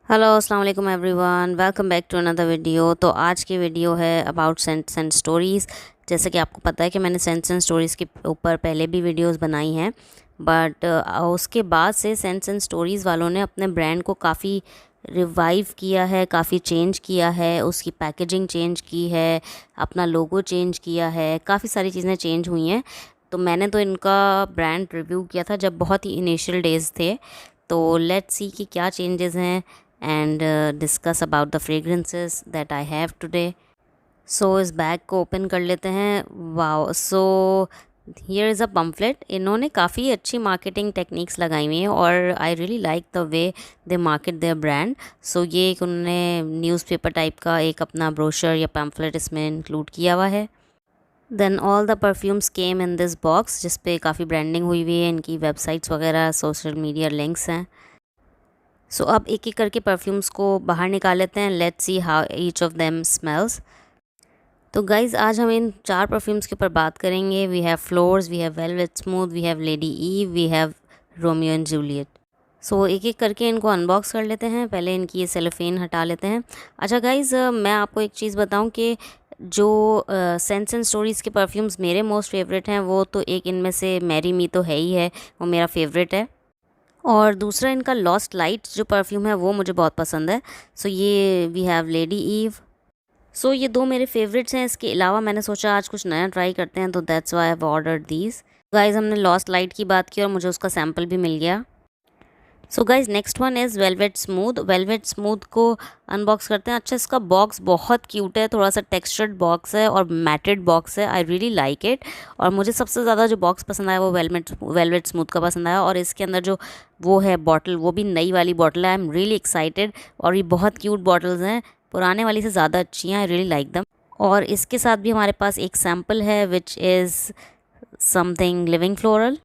Hello अस्सलाम वालेकुम everyone, welcome back to another video. तो आज की वीडियो है अबाउट सेंट्स एंड स्टोरीज़। जैसे कि आपको पता है कि मैंने सेंट्स एंड स्टोरीज़ के ऊपर पहले भी वीडियोस बनाई हैं, बट उसके बाद से सेंट्स एंड स्टोरीज़ वालों ने अपने ब्रांड को काफ़ी रिवाइव किया है, काफ़ी चेंज किया है, उसकी पैकेजिंग चेंज की है, अपना लोगो चेंज किया है, काफ़ी सारी चीज़ें चेंज हुई हैं। तो मैंने तो इनका ब्रांड रिव्यू किया था जब बहुत ही इनिशियल डेज़ थे। तो लेट्स सी कि क्या चेंजेस हैं and discuss about the fragrances that I have today. So इस बैग को ओपन कर लेते हैं। Wow, so here is a pamphlet. इन्होंने काफ़ी अच्छी मार्केटिंग टेक्निक्स लगाई हुई हैं और I really like the way they market their brand. So ये एक उन्होंने न्यूज़पेपर टाइप का एक अपना ब्रोशर या पम्फलेट इसमें इंक्लूड किया हुआ है। Then all the perfumes came in this box, जिस पे काफ़ी ब्रांडिंग हुई हुई है, इनकी वेबसाइट्स वगैरह, सोशल मीडिया लिंक्स हैं। सो अब एक एक करके परफ्यूम्स को बाहर निकाल लेते हैं। Let's see how each of them smells. तो गाइज़ आज हम इन 4 परफ्यूम्स के ऊपर बात करेंगे। We have flowers, we have velvet smooth, we have Lady Eve, we have Romeo and Juliet. So एक एक करके इनको अनबॉक्स कर लेते हैं। पहले इनकी ये सेलोफेन हटा लेते हैं। अच्छा गाइज़, मैं आपको एक चीज़ बताऊं कि जो सेंट्स एंड स्टोरीज़ के परफ्यूम्स मेरे मोस्ट फेवरेट हैं, वो तो एक इनमें से मैरी मी तो है ही है, वो मेरा फेवरेट है। और दूसरा इनका लॉस्ट लाइट जो परफ्यूम है वो मुझे बहुत पसंद है। सो ये वी हैव लेडी ईव। सो ये दो मेरे फेवरेट्स हैं। इसके अलावा मैंने सोचा आज कुछ नया ट्राई करते हैं, तो that's why I have ordered these. Guys, हमने लॉस्ट लाइट की बात की और मुझे उसका सैम्पल भी मिल गया। So guys next one is velvet smooth. Velvet smooth को अनबॉक्स करते हैं। अच्छा, इसका बॉक्स बहुत क्यूट है, थोड़ा सा टेक्सचर्ड बॉक्स है और मैटेड बॉक्स है। I really like it. और मुझे सबसे ज़्यादा जो बॉक्स पसंद आया वो वेलवेट स्मूथ का पसंद आया। और इसके अंदर जो वो है बॉटल, वो भी नई वाली बॉटल है। I am really excited. और ये बहुत क्यूट बॉटल्स हैं, पुराने वाली से ज़्यादा अच्छी हैं। आई रियली लाइक दम। और इसके साथ भी हमारे पास एक सैम्पल है which is something living floral.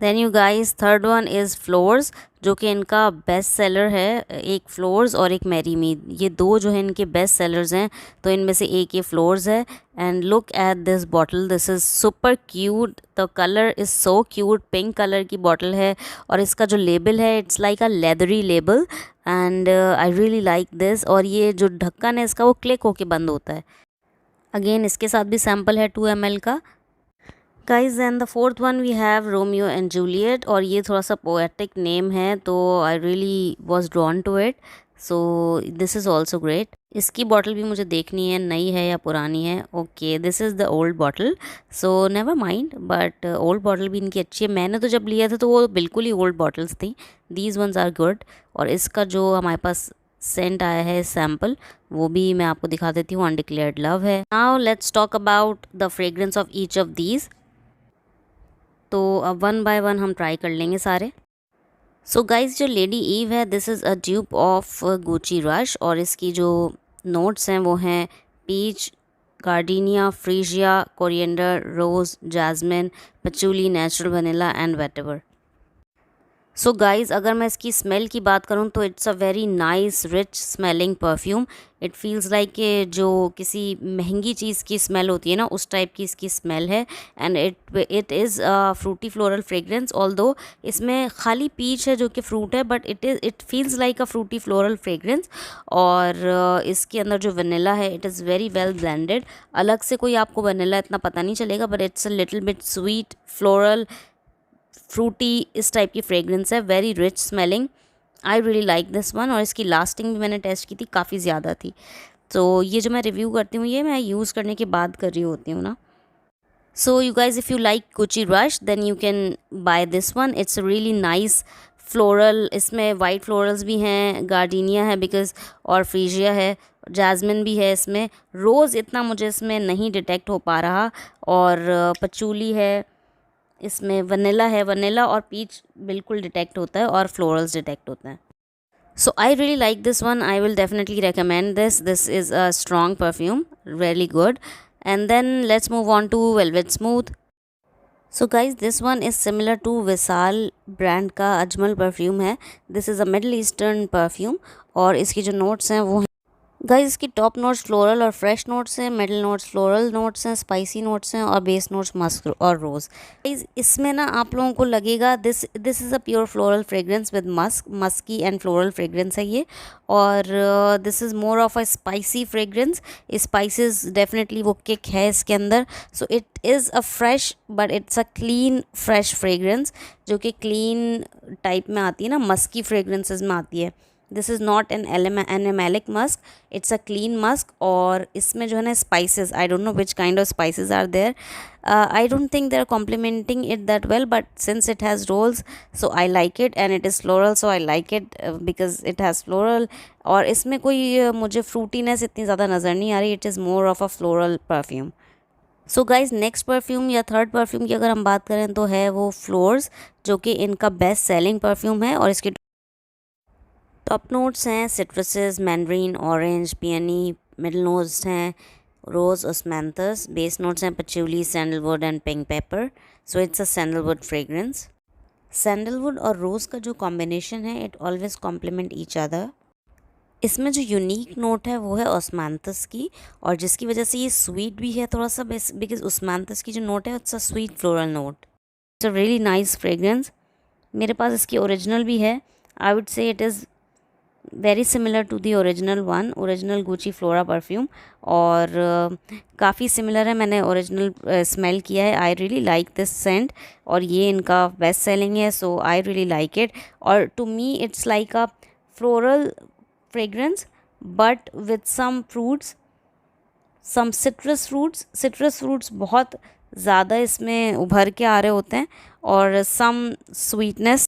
Then you guys, third one is Flores, जो कि इनका बेस्ट सेलर है। एक फ्लोर्स और एक मैरी मी, ये दो जो है इनके बेस्ट सेलर्स हैं। तो इनमें से एक ये फ्लोर्स है। And look at this bottle, this is super cute. The colour is so cute, pink colour की बॉटल है। और इसका जो लेबल है, it's like a leathery label. And I really like this. और ये जो ढक्कन है इसका, वो क्लिक होके बंद होता है। अगेन इसके साथ भी सैम्पल है 2 ml का। Guys and the fourth one we have Romeo and Juliet. और ये थोड़ा सा पोएटिक नेम है, तो I really was drawn to it. So this is also great. इसकी बॉटल भी मुझे देखनी है, नई है या पुरानी है। Okay, this is the old bottle, so never mind. But old bottle भी इनकी अच्छी है। मैंने तो जब लिया था तो वो बिल्कुल ही ओल्ड बॉटल्स थी। These ones are good. और इसका जो हमारे पास सेंट आया है सैम्पल, वो भी मैं आपको दिखा देती हूँ। अनडिक्लेयर्ड लव है। Now let's talk about the fragrance of each of these. तो अब वन बाय वन हम ट्राई कर लेंगे सारे। सो गाइज, जो लेडी ईव है, this is a dupe of Gucci Rush. और इसकी जो नोट्स हैं वो हैं peach, gardenia, freesia, coriander, rose, jasmine, patchouli, natural vanilla and vetiver. So guys, अगर मैं इसकी स्मेल की बात करूँ तो it's a very nice rich smelling perfume. It feels like कि जो किसी महंगी चीज़ की स्मेल होती है ना, उस टाइप की इसकी स्मेल है। And it is fruity floral fragrance. Although इसमें खाली पीच है जो कि फ्रूट है, but it feels like a fruity floral fragrance. और इसके अंदर जो वनीला है, it is very well blended. अलग से कोई आपको वनीला इतना पता नहीं चलेगा, but it's a little bit sweet, floral, fruity, इस टाइप की फ्रेग्रेंस है। Very rich smelling. I really like this one. और इसकी लास्टिंग भी मैंने टेस्ट की थी, काफ़ी ज़्यादा थी। तो ये जो मैं रिव्यू करती हूँ, ये मैं यूज़ करने के बाद कर रही होती हूँ ना। So you guys, if you like Gucci Rush then you can buy this one. It's really nice floral. इसमें वाइट फ्लोरल्स भी हैं, गार्डिनिया है बिकॉज, और फ्रीजिया है, जैस्मिन भी है इसमें। रोज़ इतना मुझे इसमें नहीं डिटेक्ट हो पा रहा। और पचूली है इसमें, वनीला है, वनीला और पीच बिल्कुल डिटेक्ट होता है, और फ्लोरल्स डिटेक्ट होता है। So I really like this one. I will definitely recommend this. This is a strong perfume, really good. And then let's move on to velvet smooth. So guys, this one is similar to Wisal brand का Ajmal perfume है। This is a middle eastern perfume. और इसकी जो notes हैं वो guys इसकी top notes floral और fresh notes हैं, मिडिल नोट्स फ्लोरल नोट्स हैं, स्पाइसी नोट्स हैं और बेस नोट्स मस्क और रोज़। गाइस इसमें ना आप लोगों को लगेगा this is a pure floral fragrance with musky and floral fragrance है ये। और this is more of a spicy fragrance. Spices definitely वो किक है इसके अंदर। So it is a fresh but it's a clean fresh fragrance, जो कि clean type में आती है ना, मस्की फ्रेग्रेंसेस में आती है। This is not an animalic musk, it's a clean musk. और इसमें जो है ना spices, I don't know which kind of spices are there, I don't think they are complementing it that well, but since it has rolls so I like it, and it is floral so I like it because it has floral। और इसमें कोई मुझे fruitiness इतनी ज़्यादा नज़र नहीं आ रही, it is more of a floral perfume. So guys next perfume या थर्ड परफ्यूम की अगर हम बात करें तो है वो फ्लोर्स, जो कि इनका बेस्ट सेलिंग परफ्यूम है। और इसकी टॉप नोट्स हैं citruses, mandarin, orange, peony. Middle notes हैं रोज़, ओस्मैंथस। बेस नोट्स हैं patchouli, sandalwood and pink pepper. So it's a sandalwood fragrance. Sandalwood और रोज़ का जो कॉम्बिनेशन है it always complement each other. इसमें जो यूनिक नोट है वो है ओस्मांथस की, और जिसकी वजह से ये स्वीट भी है थोड़ा सा, बिकॉज ओस्मांथस की जो नोट है it's a sweet floral note. It's a really nice fragrance. मेरे पास इसकी ओरिजिनल भी है। I would say it is very similar to the original one, original Gucci Flora perfume. और काफ़ी सिमिलर है, मैंने ओरिजिनल स्मेल किया है। I really like this scent, और ये इनका बेस्ट सेलिंग है, so I really like it. और to me it's like a floral fragrance but with some fruits, some citrus fruits बहुत ज़्यादा इसमें उभर के आ रहे होते हैं, और सम स्वीटनेस।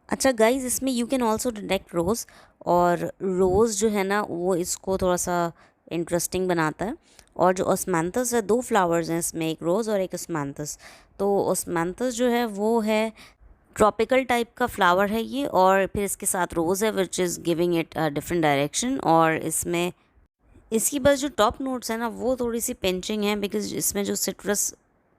अच्छा गाइज इसमें यू कैन ऑल्सो डिटेक्ट रोज़, और रोज़ जो है ना वो इसको थोड़ा सा इंटरेस्टिंग बनाता है। और जो ओस्मैंथस है, दो फ्लावर्स हैं इसमें, एक रोज़ और एक ओस्मैंथस। तो ओस्मैंथस जो है वो है ट्रॉपिकल टाइप का फ्लावर है ये, और फिर इसके साथ रोज़ है which is giving it a different direction. और इसमें इसकी बस जो टॉप नोट्स हैं ना वो थोड़ी सी पिंचिंग है, बिकॉज इसमें जो सिट्रस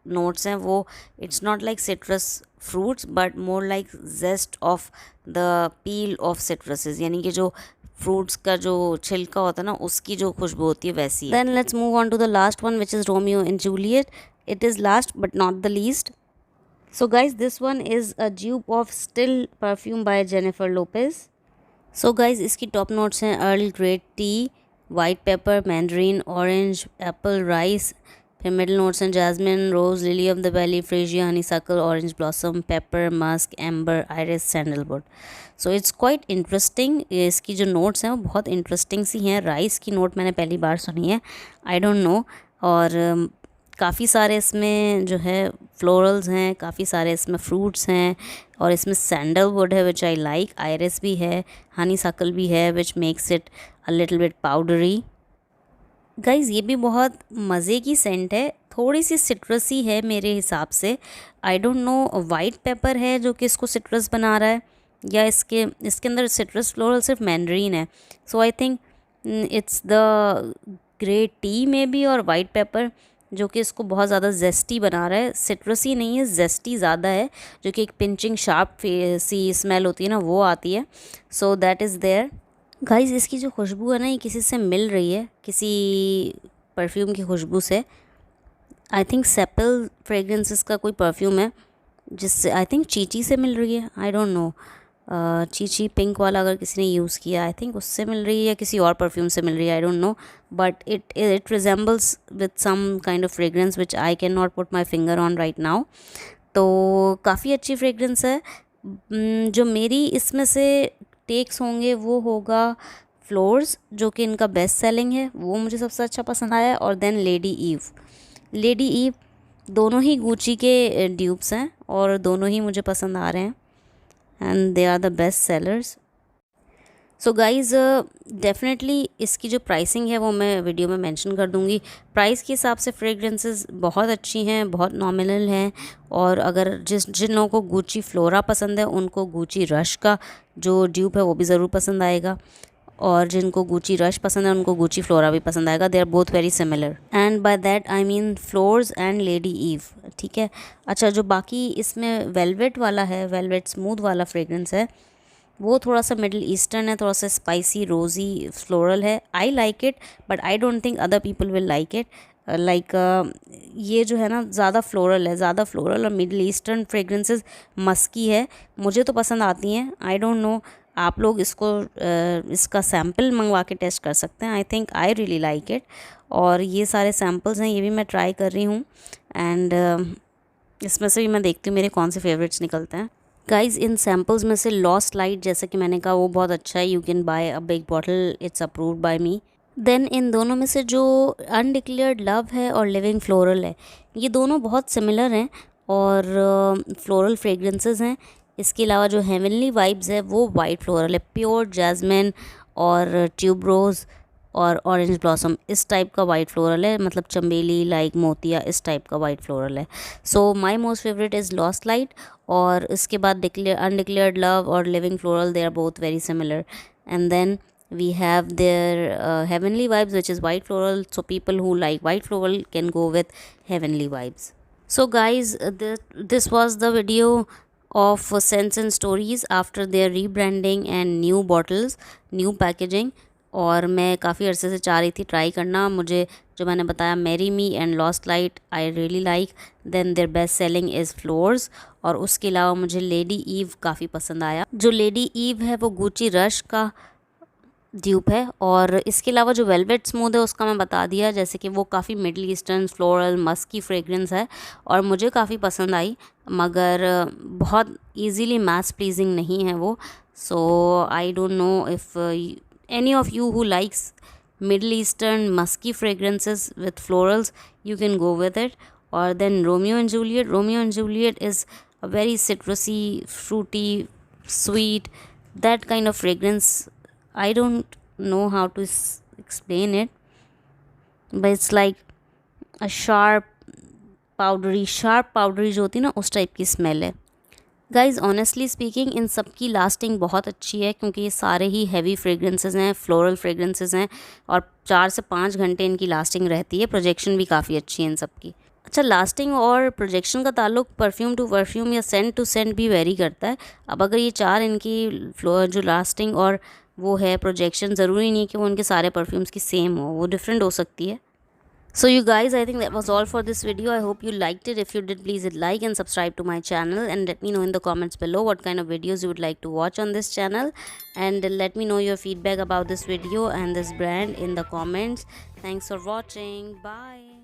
नोट्स हैं वो it's not like citrus fruits but more like zest of the peel of citruses, यानी कि जो फ्रूट्स का जो छिलका होता है ना उसकी जो खुशबू होती है वैसी। Then let's move on to the last one which is Romeo and Juliet. It is last but not the least. So guys this one is a dupe of Still perfume by Jennifer Lopez. So guys इसकी top notes हैं Earl Grey tea, white pepper, mandarin, orange, apple, rice. फिर middle notes हैं jasmine, rose, lily of the valley, freesia, honeysuckle, orange blossom, pepper, musk, amber, iris, sandalwood. So it's quite interesting. इसकी जो notes हैं वो बहुत interesting सी हैं। Rice की note मैंने पहली बार सुनी है, आई डोंट नो। और काफ़ी सारे इसमें जो है फ्लोरल्स हैं, काफ़ी सारे इसमें फ्रूट्स हैं, और इसमें सैंडलवुड है विच आई लाइक, आयरिस भी है, हनी सक्कल भी है which makes it a little bit powdery. Guys ये भी बहुत मज़े की सेंट है, थोड़ी सी सिट्रसी है मेरे हिसाब से। आई डोंट नो वाइट पेपर है जो कि इसको सिट्रस बना रहा है, या इसके अंदर सिट्रस फ्लोरल सिर्फ मैंडरीन है। So I think it's the grey tea में भी, और वाइट पेपर जो कि इसको बहुत ज़्यादा जेस्टी बना रहा है। सिट्रसी नहीं है, जेस्टी ज़्यादा है, जो कि एक पिंचिंग शार्प सी स्मेल होती है ना वो आती है। So that is there. Guys इसकी जो खुशबू है ना ये किसी से मिल रही है, किसी परफ्यूम की खुशबू से। आई थिंक सेपल फ्रेग्रेंसेस का कोई परफ्यूम है जिससे, आई थिंक चीची से मिल रही है, I don't no. Chichi pink वाला अगर किसी ने यूज़ किया आई थिंक उससे मिल रही है, या किसी और परफ्यूम से मिल रही है, I don't know. But it resembles with some kind of fragrance which I can not put my finger on right now. तो काफ़ी अच्छी फ्रेग्रेंस है। जो मेरी इसमें से टेक्स होंगे वो होगा फ्लोर्स, जो कि इनका बेस्ट सेलिंग है, वो मुझे सबसे अच्छा पसंद आया। और देन लेडी ईव दोनों ही गुची के ड्यूप्स हैं, और दोनों ही मुझे पसंद आ रहे हैं, and they are the best sellers. So guys definitely इसकी जो प्राइसिंग है वो मैं वीडियो में मेंशन कर दूंगी। प्राइस के हिसाब से फ्रेग्रेंसेस बहुत अच्छी हैं, बहुत नॉमिनल हैं। और अगर जिन लोगों को गुची फ्लोरा पसंद है उनको गुची रश का जो ड्यूप है वो भी ज़रूर पसंद आएगा, और जिनको गुची रश पसंद है उनको गुची फ्लोरा भी पसंद आएगा। They are both very similar, and by that I mean Flores and Lady Eve, ठीक है। अच्छा जो बाकी इसमें वेलवेट वाला है, वेलवेट स्मूथ वाला फ्रेग्रेंस है, वो थोड़ा सा मिडल ईस्टर्न है, थोड़ा सा स्पाइसी रोज़ी फ्लोरल है। I like it but I don't think other people will like it. Like ये जो है ना ज़्यादा फ्लोरल है, ज़्यादा फ्लोरल, और मिडल ईस्टर्न फ्रेगरेंसेस मस्की है, मुझे तो पसंद आती हैं। आई डोंट नो, आप लोग इसका सैम्पल मंगवा के टेस्ट कर सकते हैं। I think I really like it. और ये सारे सैम्पल्स हैं, ये भी मैं ट्राई कर रही हूँ, एंड इसमें से भी मैं देखती हूँ मेरे कौन से फेवरेट्स निकलते हैं। गाइज़, इन सैम्पल्स में से लॉस्ट लाइट, जैसे कि मैंने कहा, वो बहुत अच्छा है। You can buy a big bottle, it's approved by me. Then इन दोनों में से जो अनडिक्लेयर्ड लव है और लिविंग फ्लोरल है, ये दोनों बहुत सिमिलर हैं और फ्लोरल फ्रेगरेंसेस हैं। इसके अलावा जो हेवनली वाइब्स है वो वाइट फ्लोरल है, प्योर जैस्मिन और ट्यूबरोज और ऑरेंज ब्लॉसम, इस टाइप का वाइट फ्लोरल है, मतलब चमेली, लाइक मोतिया, इस टाइप का वाइट फ्लोरल है। So my most favourite is Lost Light, और इसके बाद अनडिक्लेयर्ड लव और living floral, they are both very similar. And then we have their heavenly vibes, which is white floral, so people who like white floral can go with heavenly vibes. So guys, this was the video of Scents and Stories after their rebranding and new bottles, new packaging. और मैं काफ़ी अरसे से चाह रही थी try करना। मुझे जो मैंने बताया, Marry Me and Lost Light, I really like. Then their best selling is Flores, और उसके अलावा मुझे लेडी ईव काफ़ी पसंद आया। जो लेडी ईव है वो गुची रश का ड्यूप है, और इसके अलावा जो वेलवेट स्मूथ है उसका मैं बता दिया, जैसे कि वो काफ़ी middle eastern floral musky fragrance है और मुझे काफ़ी पसंद आई, मगर बहुत इजीली मैस प्लीजिंग नहीं है वो। So I don't know if any of you who likes middle eastern musky fragrances with florals, you can go with it. और then Romeo and Juliet is a very citrusy, fruity, sweet, that kind of fragrance. I don't know how to explain it, but it's like a sharp powdery जो होती है ना, उस type की smell है। Guys, honestly speaking, इन सब की lasting बहुत अच्छी है, क्योंकि ये सारे ही हैवी फ्रेगरेंसेस हैं, फ्लोरल फ्रेगरेंसेस हैं, और 4 से 5 घंटे इनकी लास्टिंग रहती है। प्रोजेक्शन भी काफ़ी अच्छी है इन सब की। अच्छा, लास्टिंग और प्रोजेक्शन का ताल्लुक परफ्यूम टू परफ्यूम या सेंट टू सेंट भी वेरी करता है। अब अगर ये 4 इनकी जो लास्टिंग और वो है प्रोजेक्शन, ज़रूरी नहीं है कि वो उनके सारे परफ्यूम्स की सेम हो, वो डिफरेंट हो सकती है। So you guys, I think that was all for this video. I hope you liked it. If you did, please hit like and subscribe to my channel, and let me know in the comments below what kind of videos you would like to watch on this channel, and let me know your feedback about this video and this brand in the comments. Thanks for watching. Bye.